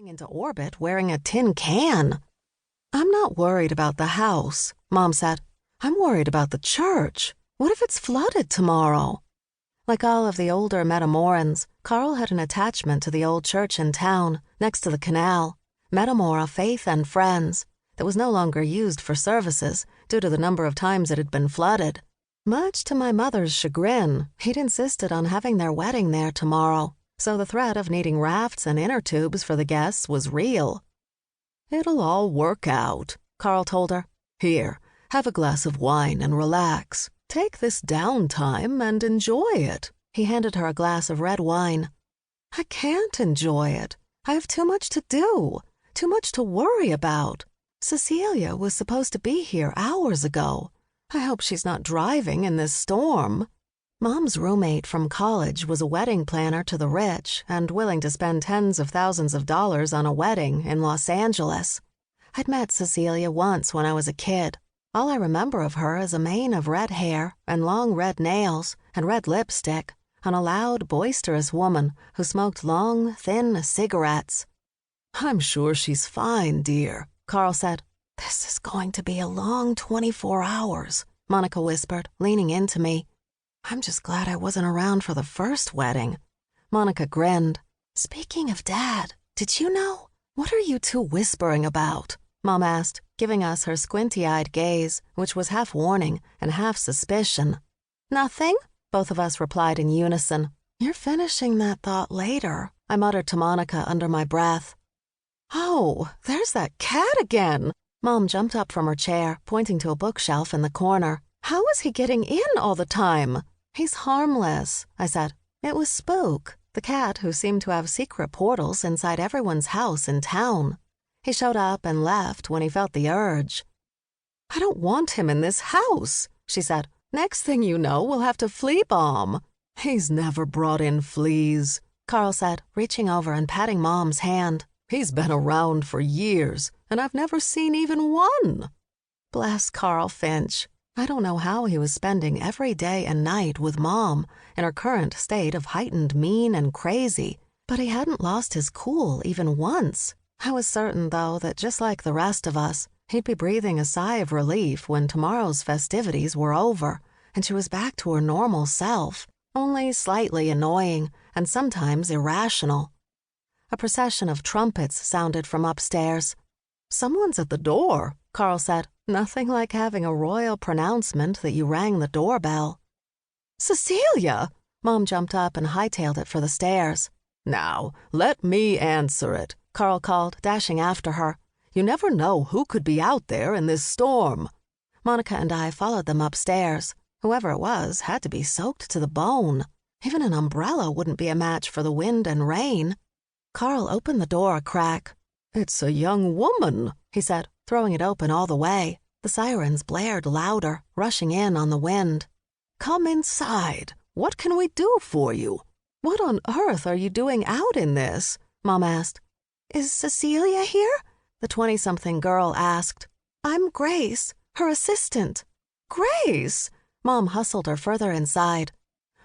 into orbit wearing a tin can. I'm not worried about the house, Mom said. I'm worried about the church. What if it's flooded tomorrow? Like all of the older Metamorans, Carl had an attachment to the old church in town, next to the canal, Metamora Faith and Friends, that was no longer used for services due to the number of times it had been flooded. Much to my mother's chagrin, he'd insisted on having their wedding there tomorrow, so the threat of needing rafts and inner tubes for the guests was real. It'll all work out, Carl told her. Here, have a glass of wine and relax. Take this downtime and enjoy it. He handed her a glass of red wine. I can't enjoy it. I have too much to do, too much to worry about. Cecilia was supposed to be here hours ago. I hope she's not driving in this storm. Mom's roommate from college was a wedding planner to the rich and willing to spend tens of thousands of dollars on a wedding in Los Angeles. I'd met Cecilia once when I was a kid. All I remember of her is a mane of red hair and long red nails and red lipstick and a loud, boisterous woman who smoked long, thin cigarettes. I'm sure she's fine, dear, Carl said. This is going to be a long 24 hours, Monica whispered, leaning into me. I'm just glad I wasn't around for the first wedding. Monica grinned. Speaking of Dad, did you know? What are you two whispering about? Mom asked, giving us her squinty-eyed gaze, which was half warning and half suspicion. Nothing, both of us replied in unison. You're finishing that thought later, I muttered to Monica under my breath. Oh, there's that cat again. Mom jumped up from her chair, pointing to a bookshelf in the corner. How is he getting in all the time? He's harmless, I said. It was Spook, the cat who seemed to have secret portals inside everyone's house in town. He showed up and left when he felt the urge. I don't want him in this house, she said. Next thing you know, we'll have to flea bomb. He's never brought in fleas, Carl said, reaching over and patting Mom's hand. He's been around for years, and I've never seen even one. Bless Carl Finch. I don't know how he was spending every day and night with Mom in her current state of heightened mean and crazy, but he hadn't lost his cool even once. I was certain, though, that just like the rest of us, he'd be breathing a sigh of relief when tomorrow's festivities were over and she was back to her normal self, only slightly annoying and sometimes irrational. A procession of trumpets sounded from upstairs. Someone's at the door, Carl said. Nothing like having a royal pronouncement that you rang the doorbell. Cecilia! Mom jumped up and hightailed it for the stairs. Now, let me answer it, Carl called, dashing after her. You never know who could be out there in this storm. Monica and I followed them upstairs. Whoever it was had to be soaked to the bone. Even an umbrella wouldn't be a match for the wind and rain. Carl opened the door a crack. It's a young woman, he said, throwing it open all the way. The sirens blared louder, rushing in on the wind. Come inside. What can we do for you? What on earth are you doing out in this? Mom asked. Is Cecilia here? The 20-something girl asked. I'm Grace, her assistant. Grace! Mom hustled her further inside.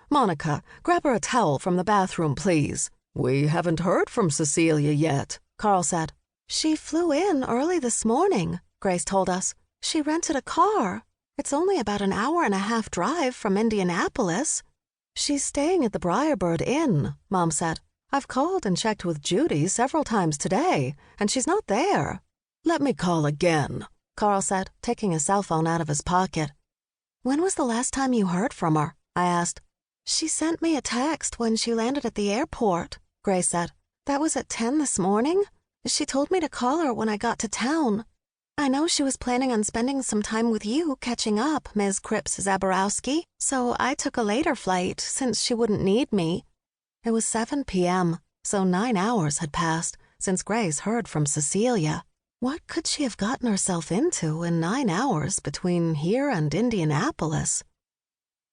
Monica, grab her a towel from the bathroom, please. We haven't heard from Cecilia yet, Carl said. She flew in early this morning, Grace told us. She rented a car. It's only about an hour-and-a-half drive from Indianapolis. She's staying at the Briarbird Inn, Mom said. I've called and checked with Judy several times today, and she's not there. Let me call again, Carl said, taking his cell phone out of his pocket. When was the last time you heard from her? I asked. She sent me a text when she landed at the airport, Grace said. That was at 10 this morning. She told me to call her when I got to town. I know she was planning on spending some time with you catching up, Ms. Cripps Zaborowski, so I took a later flight since she wouldn't need me. It was 7 p.m., so 9 hours had passed since Grace heard from Cecilia. What could she have gotten herself into in 9 hours between here and Indianapolis?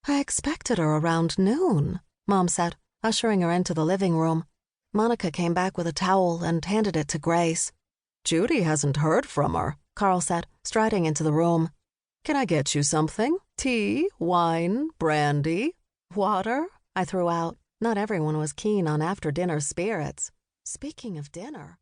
I expected her around noon, Mom said, ushering her into the living room. Monica came back with a towel and handed it to Grace. Judy hasn't heard from her, Carl said, striding into the room. Can I get you something? Tea, wine, brandy, water? I threw out. Not everyone was keen on after-dinner spirits. Speaking of dinner...